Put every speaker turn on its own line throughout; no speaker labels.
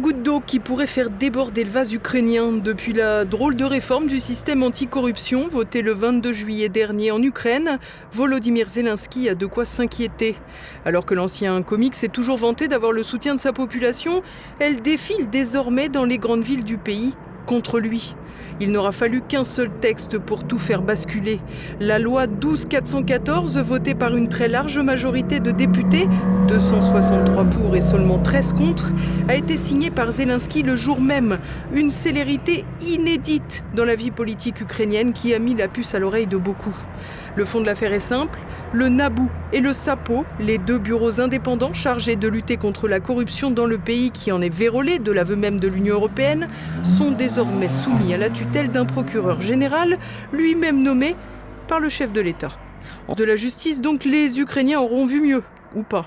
Goutte d'eau qui pourrait faire déborder le vase ukrainien depuis la drôle de réforme du système anticorruption votée le 22 juillet dernier en Ukraine. Volodymyr Zelensky a de quoi s'inquiéter. Alors que l'ancien comique s'est toujours vanté d'avoir le soutien de sa population, elle défile désormais dans les grandes villes du pays contre lui. Il n'aura fallu qu'un seul texte pour tout faire basculer. La loi 12-414, votée par une très large majorité de députés, 263 pour et seulement 13 contre, a été signée par Zelensky le jour même. Une célérité inédite dans la vie politique ukrainienne qui a mis la puce à l'oreille de beaucoup. Le fond de l'affaire est simple. Le NABU et le SAPO, les deux bureaux indépendants chargés de lutter contre la corruption dans le pays qui en est vérolé de l'aveu même de l'Union européenne, sont désormais soumis à la tutelle d'un procureur général, lui-même nommé par le chef de l'État. De la justice, donc, les Ukrainiens auront vu mieux, ou pas.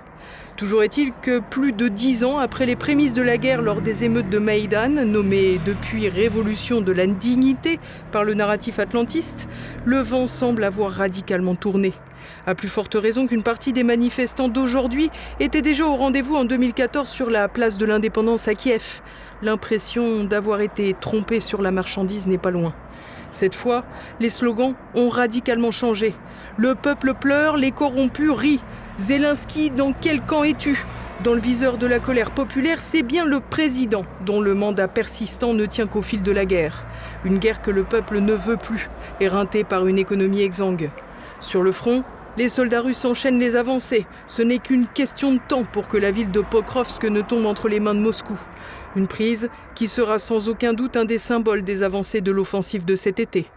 Toujours est-il que plus de 10 ans après les prémices de la guerre lors des émeutes de Maïdan, nommées depuis Révolution de la dignité par le narratif atlantiste, le vent semble avoir radicalement tourné. À plus forte raison qu'une partie des manifestants d'aujourd'hui étaient déjà au rendez-vous en 2014 sur la place de l'Indépendance à Kiev. L'impression d'avoir été trompé sur la marchandise n'est pas loin. Cette fois, les slogans ont radicalement changé. Le peuple pleure, les corrompus rient. Zelensky, dans quel camp es-tu ? Dans le viseur de la colère populaire, c'est bien le président dont le mandat persistant ne tient qu'au fil de la guerre. Une guerre que le peuple ne veut plus, éreinté par une économie exsangue. Sur le front, les soldats russes enchaînent les avancées. Ce n'est qu'une question de temps pour que la ville de Pokrovsk ne tombe entre les mains de Moscou. Une prise qui sera sans aucun doute un des symboles des avancées de l'offensive de cet été.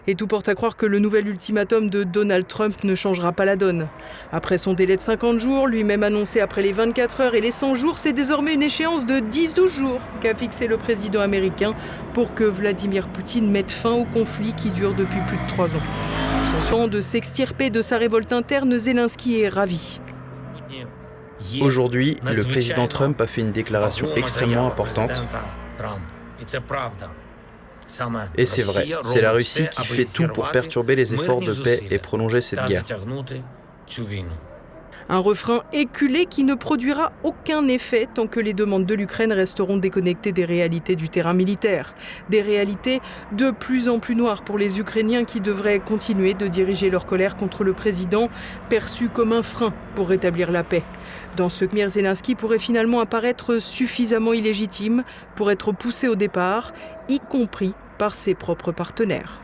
Et tout porte à croire que le nouvel ultimatum de Donald Trump ne changera pas la donne. Après son délai de 50 jours, lui-même annoncé après les 24 heures et les 100 jours, c'est désormais une échéance de 10-12 jours qu'a fixé le président américain pour que Vladimir Poutine mette fin au conflit qui dure depuis plus de 3 ans. Sans de s'extirper de sa révolte interne, Zelensky est ravi.
Aujourd'hui, le président Trump a fait une déclaration extrêmement importante. Et c'est vrai, c'est la Russie qui fait tout pour perturber les efforts de paix et prolonger cette guerre.
Un refrain éculé qui ne produira aucun effet tant que les demandes de l'Ukraine resteront déconnectées des réalités du terrain militaire. Des réalités de plus en plus noires pour les Ukrainiens qui devraient continuer de diriger leur colère contre le président, perçu comme un frein pour rétablir la paix. Dans ce que Zelensky pourrait finalement apparaître suffisamment illégitime pour être poussé au départ, y compris par ses propres partenaires.